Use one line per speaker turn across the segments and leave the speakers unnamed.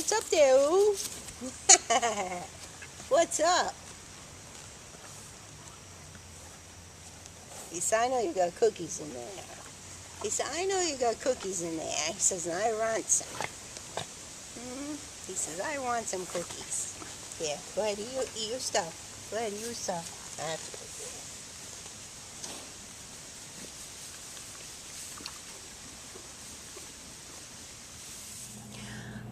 What's up there, Ooh? What's up? He said, I know you got cookies in there. He said, I know you got cookies in there. He says, I want some. He says, I want some cookies. Here, go ahead, eat your stuff. Go ahead, eat your stuff.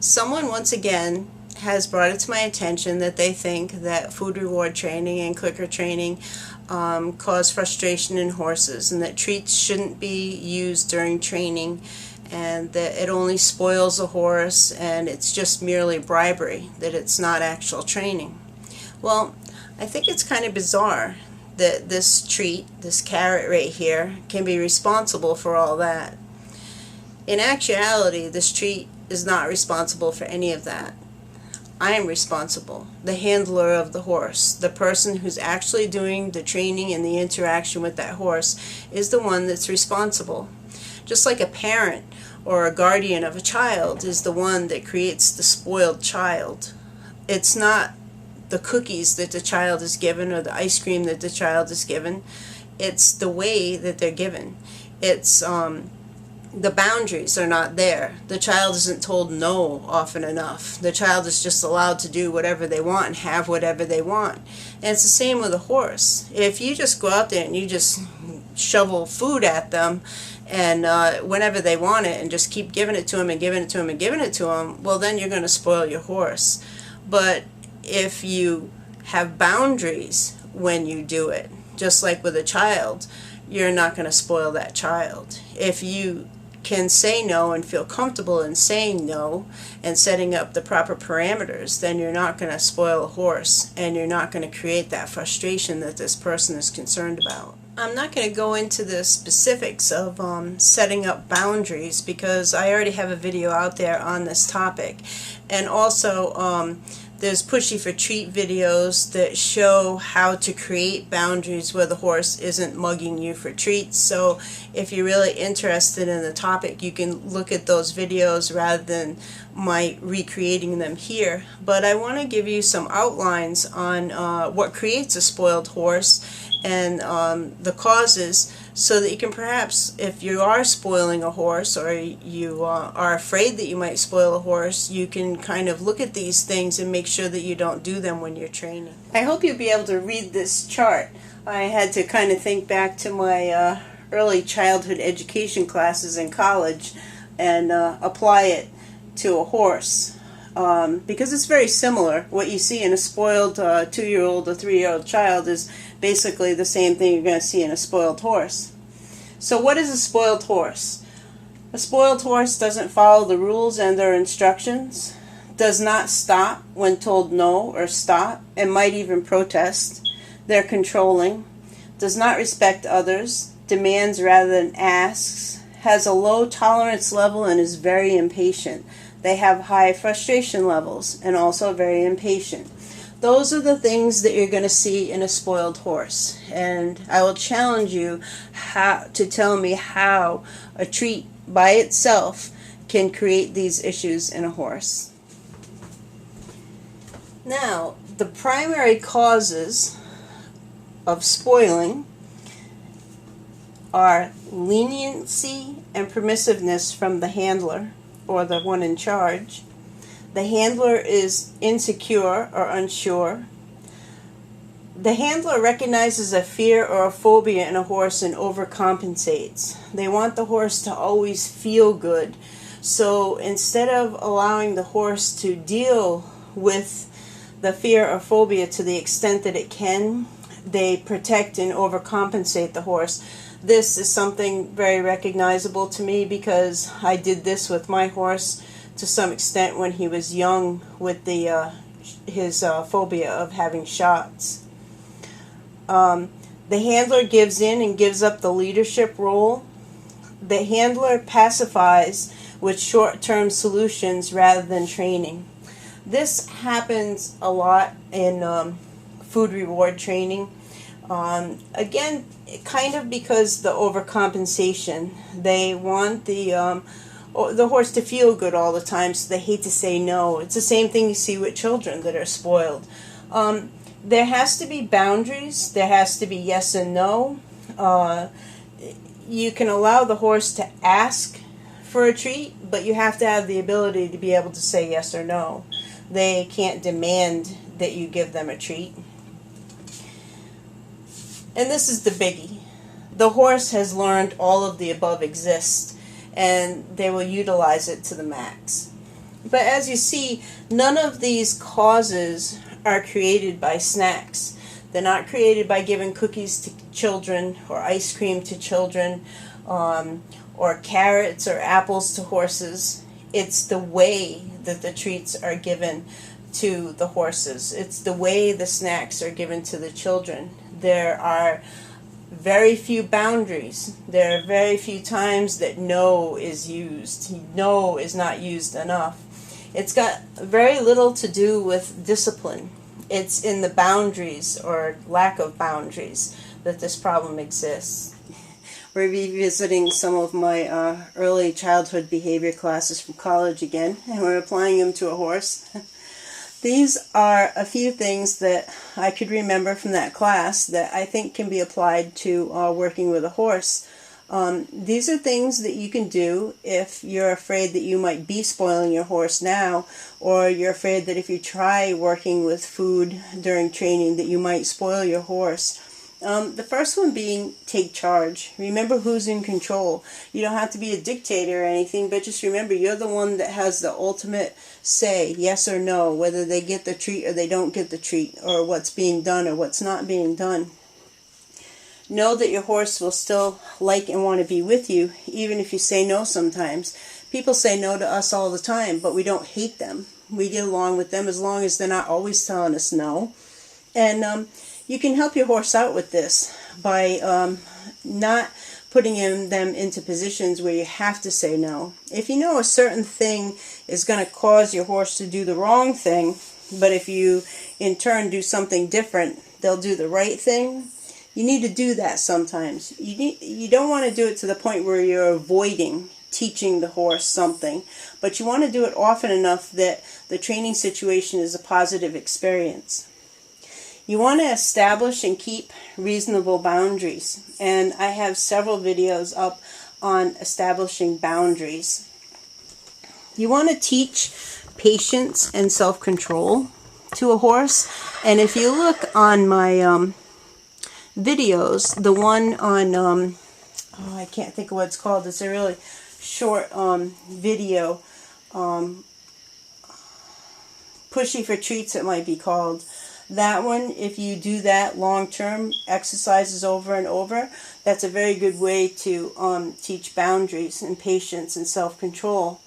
Someone once again has brought it to my attention that they think that food reward training and clicker training cause frustration in horses, and that treats shouldn't be used during training, and that it only spoils a horse and it's just merely bribery, that it's not actual training. Well, I think it's kind of bizarre that this treat, this carrot right here, can be responsible for all that. In actuality, this treat is not responsible for any of that. I am responsible, the handler of the horse. The person who's actually doing the training and the interaction with that horse is the one that's responsible. Just like a parent or a guardian of a child is the one that creates the spoiled child. It's not the cookies that the child is given or the ice cream that the child is given. It's the way that they're given. It's the boundaries are not there. The child isn't told no often enough. The child is just allowed to do whatever they want and have whatever they want. And it's the same with a horse. If you just go out there and you just shovel food at them and whenever they want it and just keep giving it to them and giving it to them and giving it to them, well, then you're going to spoil your horse. But if you have boundaries when you do it, just like with a child, you're not going to spoil that child. If you can say no and feel comfortable in saying no and setting up the proper parameters, then you're not going to spoil a horse and you're not going to create that frustration that this person is concerned about. I'm not going to go into the specifics of setting up boundaries because I already have a video out there on this topic. And also there's pushy for treat videos that show how to create boundaries where the horse isn't mugging you for treats. So if you're really interested in the topic, you can look at those videos rather than my recreating them here. But I want to give you some outlines on what creates a spoiled horse and the causes, so that you can perhaps, if you are spoiling a horse or you are afraid that you might spoil a horse, you can kind of look at these things and make sure that you don't do them when you're training. I hope you'll be able to read this chart. I had to kind of think back to my early childhood education classes in college and apply it to a horse. Because it's very similar. What you see in a spoiled 2-year-old or 3-year-old child is basically the same thing you're going to see in a spoiled horse. So what is a spoiled horse? A spoiled horse doesn't follow the rules and their instructions, does not stop when told no or stop, and might even protest. They're controlling, does not respect others, demands rather than asks, has a low tolerance level, and is very impatient. They have high frustration levels and also very impatient. Those are the things that you're going to see in a spoiled horse. And I will challenge you to tell me how a treat by itself can create these issues in a horse. Now, the primary causes of spoiling are leniency and permissiveness from the handler, or the one in charge. The handler is insecure or unsure. The handler recognizes a fear or a phobia in a horse and overcompensates. They want the horse to always feel good. So instead of allowing the horse to deal with the fear or phobia to the extent that it can, they protect and overcompensate the horse. This is something very recognizable to me because I did this with my horse to some extent when he was young with his phobia of having shots. The handler gives in and gives up the leadership role. The handler pacifies with short-term solutions rather than training. This happens a lot in food reward training. Again, kind of because the overcompensation. They want the the horse to feel good all the time, so they hate to say no. It's the same thing you see with children that are spoiled. There has to be boundaries. There has to be yes and no. You can allow the horse to ask for a treat, but you have to have the ability to be able to say yes or no. They can't demand that you give them a treat. And this is the biggie. The horse has learned all of the above exists, and they will utilize it to the max. But as you see, none of these causes are created by snacks. They're not created by giving cookies to children or ice cream to children, or carrots or apples to horses. It's the way that the treats are given to the horses. It's the way the snacks are given to the children. There are very few boundaries. There are very few times that no is used. No is not used enough. It's got very little to do with discipline. It's in the boundaries or lack of boundaries that this problem exists. We're revisiting some of my early childhood behavior classes from college again, and we're applying them to a horse. These are a few things that I could remember from that class that I think can be applied to working with a horse. These are things that you can do if you're afraid that you might be spoiling your horse now, or you're afraid that if you try working with food during training that you might spoil your horse. The first one being take charge. Remember who's in control. You don't have to be a dictator or anything, but just remember you're the one that has the ultimate say, yes or no, whether they get the treat or they don't get the treat, or what's being done or what's not being done. Know that your horse will still like and want to be with you, even if you say no sometimes. People say no to us all the time, but we don't hate them. We get along with them as long as they're not always telling us no. And you can help your horse out with this by not putting them into positions where you have to say no. If you know a certain thing is going to cause your horse to do the wrong thing, but if you in turn do something different, they'll do the right thing. You need to do that sometimes. You don't want to do it to the point where you're avoiding teaching the horse something, but you want to do it often enough that the training situation is a positive experience. You want to establish and keep reasonable boundaries, and I have several videos up on establishing boundaries. You want to teach patience and self-control to a horse, and if you look on my videos, the one on I can't think of what it's called. It's a really short video, pushy for treats it might be called. That one, if you do that long-term exercises over and over, that's a very good way to teach boundaries and patience and self-control.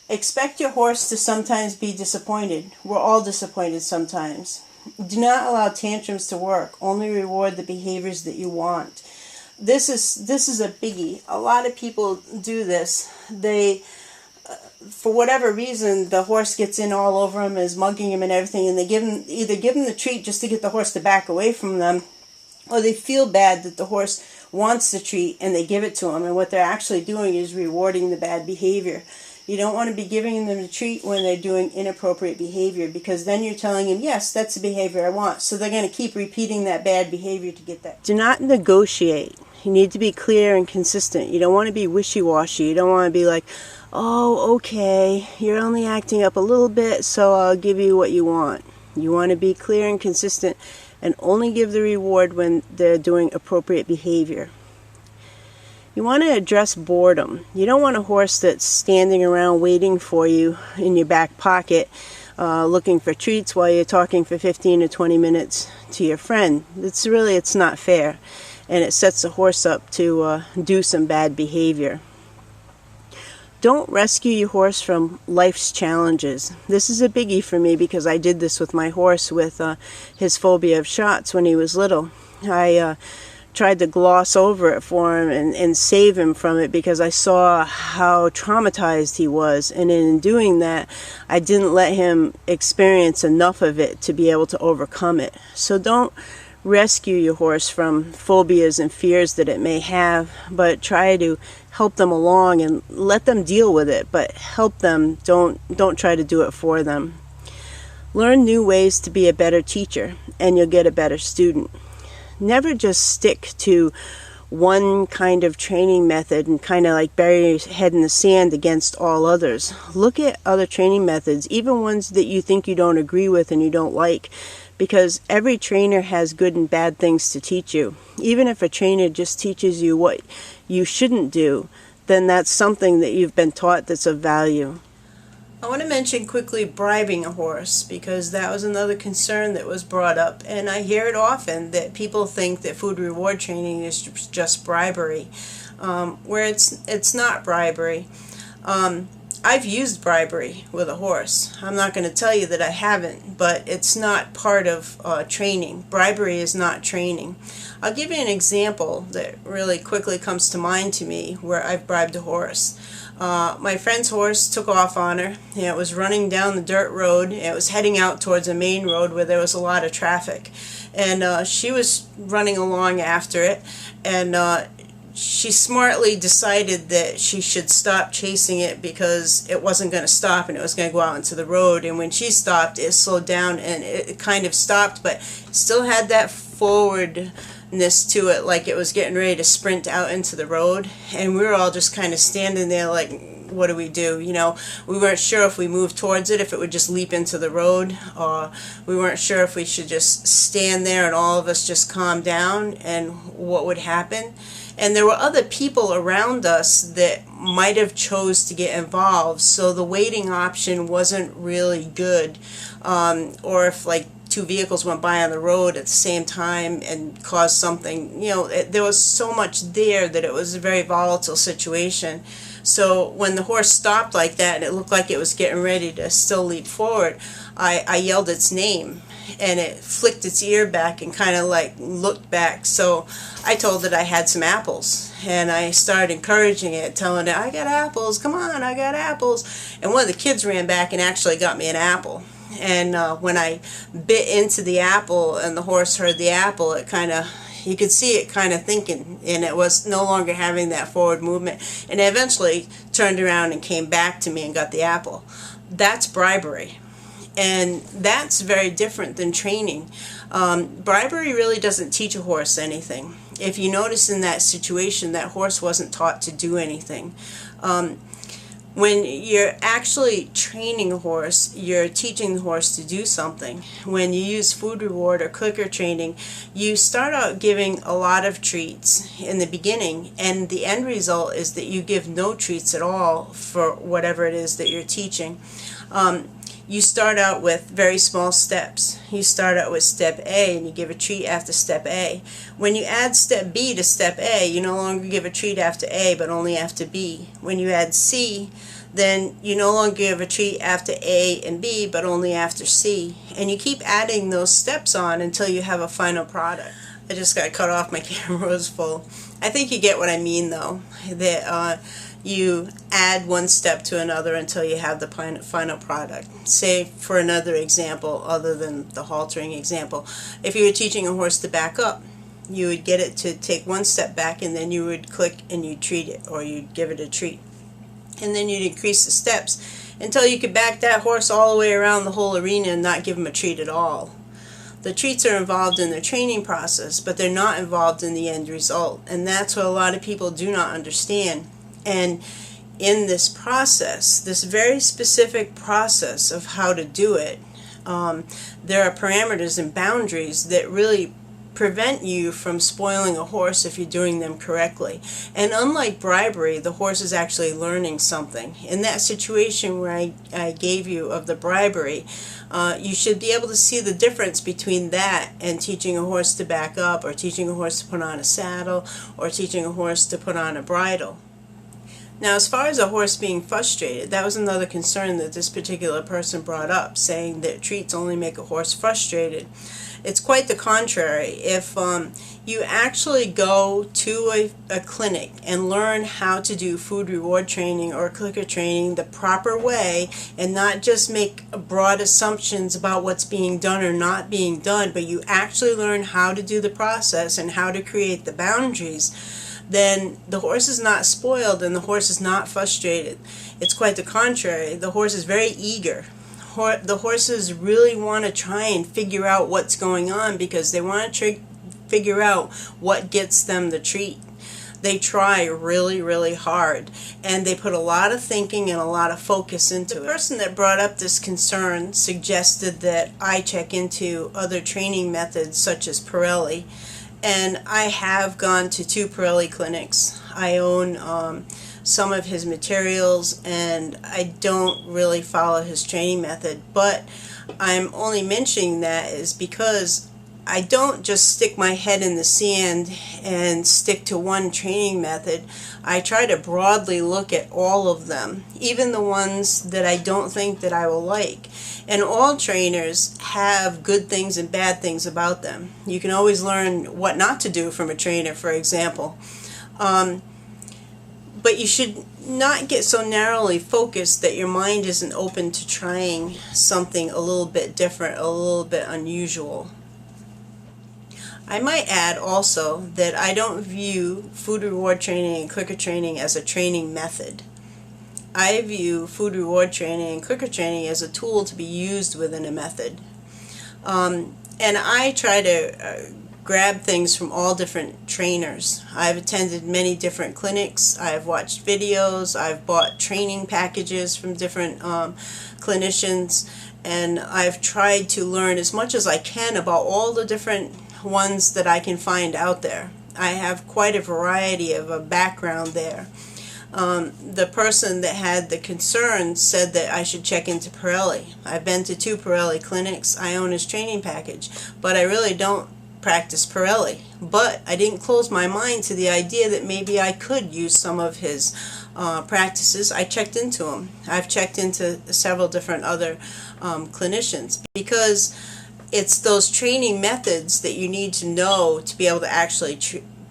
Expect your horse to sometimes be disappointed. We're all disappointed sometimes. Do not allow tantrums to work. Only reward the behaviors that you want. This is a biggie. A lot of people do this. They, for whatever reason, the horse gets in all over them, is mugging him and everything, and they either give him the treat just to get the horse to back away from them, or they feel bad that the horse wants the treat and they give it to him, and what they're actually doing is rewarding the bad behavior. You don't want to be giving them the treat when they're doing inappropriate behavior, because then you're telling them, yes, that's the behavior I want. So they're going to keep repeating that bad behavior to get that. Do not negotiate. You need to be clear and consistent. You don't want to be wishy-washy. You don't want to be like, oh, okay, you're only acting up a little bit, so I'll give you what you want. You want to be clear and consistent and only give the reward when they're doing appropriate behavior. You want to address boredom. You don't want a horse that's standing around waiting for you in your back pocket, looking for treats while you're talking for 15 or 20 minutes to your friend. It's not fair, and it sets the horse up to do some bad behavior. Don't rescue your horse from life's challenges. This is a biggie for me because I did this with my horse with his phobia of shots when he was little. I tried to gloss over it for him and save him from it because I saw how traumatized he was, and in doing that I didn't let him experience enough of it to be able to overcome it. So don't rescue your horse from phobias and fears that it may have, but try to help them along and let them deal with it, but help them. Don't try to do it for them. Learn new ways to be a better teacher, and you'll get a better student. Never just stick to one kind of training method and kind of like bury your head in the sand against all others. Look at other training methods, even ones that you think you don't agree with and you don't like, because every trainer has good and bad things to teach you. Even if a trainer just teaches you what you shouldn't do, then that's something that you've been taught that's of value. I want to mention quickly bribing a horse, because that was another concern that was brought up, and I hear it often that people think that food reward training is just bribery, where it's not bribery. I've used bribery with a horse. I'm not going to tell you that I haven't, but it's not part of training. Bribery is not training. I'll give you an example that really quickly comes to mind to me where I've bribed a horse. My friend's horse took off on her. It was running down the dirt road. It was heading out towards a main road where there was a lot of traffic. And she was running along after it, and she smartly decided that she should stop chasing it because it wasn't going to stop and it was going to go out into the road. And when she stopped, it slowed down and it kind of stopped, but still had that forwardness to it, like it was getting ready to sprint out into the road. And we were all just kind of standing there like, what do we do? You know, we weren't sure if we moved towards it, if it would just leap into the road, or we weren't sure if we should just stand there and all of us just calm down and what would happen. And there were other people around us that might have chose to get involved, so the waiting option wasn't really good. Or if like two vehicles went by on the road at the same time and caused something, you know, there was so much there that it was a very volatile situation. So when the horse stopped like that and it looked like it was getting ready to still leap forward, I yelled its name, and it flicked its ear back and kind of like looked back. So I told it I had some apples, and I started encouraging it, telling it, I got apples, come on, I got apples. And one of the kids ran back and actually got me an apple. And when I bit into the apple and the horse heard the apple, it kind of, you could see it kind of thinking, and it was no longer having that forward movement. And it eventually turned around and came back to me and got the apple. That's bribery. And that's very different than training. Bribery really doesn't teach a horse anything. If you notice in that situation, that horse wasn't taught to do anything. When you're actually training a horse, you're teaching the horse to do something. When you use food reward or clicker training, you start out giving a lot of treats in the beginning, and the end result is that you give no treats at all for whatever it is that you're teaching. You start out with very small steps. You start out with step A and you give a treat after step A. When you add step B to step A, you no longer give a treat after A but only after B. When you add C, then you no longer give a treat after A and B but only after C. And you keep adding those steps on until you have a final product. I just got cut off, my camera was full. I think you get what I mean though, that you add one step to another until you have the final product. Say, for another example, other than the haltering example, if you were teaching a horse to back up, you would get it to take one step back, and then you would click and you'd treat it, or you'd give it a treat. And then you'd increase the steps until you could back that horse all the way around the whole arena and not give him a treat at all. The treats are involved in the training process, but they're not involved in the end result. And that's what a lot of people do not understand. And in this process, this very specific process of how to do it, there are parameters and boundaries that really prevent you from spoiling a horse if you're doing them correctly. And unlike bribery, the horse is actually learning something. In that situation where I gave you of the bribery, you should be able to see the difference between that and teaching a horse to back up, or teaching a horse to put on a saddle, or teaching a horse to put on a bridle. Now, as far as a horse being frustrated, that was another concern that this particular person brought up, saying that treats only make a horse frustrated. It's quite the contrary. If you actually go to a clinic and learn how to do food reward training or clicker training the proper way, and not just make broad assumptions about what's being done or not being done, but you actually learn how to do the process and how to create the boundaries, then the horse is not spoiled and the horse is not frustrated. It's quite the contrary. The horse is very eager. The horses really want to try and figure out what's going on because they want to figure out what gets them the treat. They try really, really hard, and they put a lot of thinking and a lot of focus into it. The person that brought up this concern suggested that I check into other training methods such as Pirelli, and I have gone to 2 Pirelli clinics. I own some of his materials, and I don't really follow his training method, but I'm only mentioning that is because I don't just stick my head in the sand and stick to one training method. I try to broadly look at all of them, even the ones that I don't think that I will like. And all trainers have good things and bad things about them. You can always learn what not to do from a trainer, for example. But you should not get so narrowly focused that your mind isn't open to trying something a little bit different, a little bit unusual. I might add also that I don't view food reward training and clicker training as a training method. I view food reward training and clicker training as a tool to be used within a method. And I try to grab things from all different trainers. I've attended many different clinics, I've watched videos, I've bought training packages from different clinicians, and I've tried to learn as much as I can about all the different ones that I can find out there. I have quite a variety of a background there. The person that had the concern said that I should check into Pirelli. I've been to 2 Pirelli clinics. I own his training package, but I really don't practice Pirelli. But I didn't close my mind to the idea that maybe I could use some of his practices. I checked into him. I've checked into several different other clinicians, because it's those training methods that you need to know to be able to actually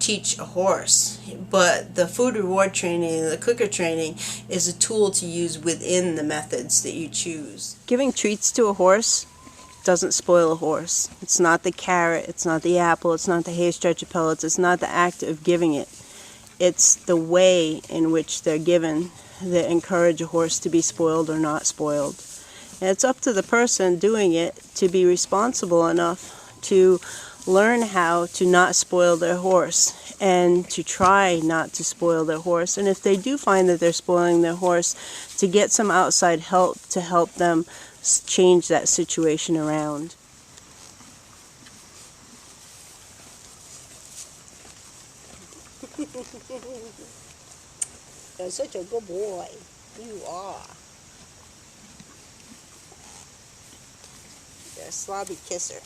teach a horse. But the food reward training and the clicker training is a tool to use within the methods that you choose. Giving treats to a horse doesn't spoil a horse. It's not the carrot, it's not the apple, it's not the hay stretcher pellets, it's not the act of giving it. It's the way in which they're given that encourage a horse to be spoiled or not spoiled. And it's up to the person doing it to be responsible enough to learn how to not spoil their horse and to try not to spoil their horse. And if they do find that they're spoiling their horse, to get some outside help to help them change that situation around. You're such a good boy. You are. You're a slobby kisser.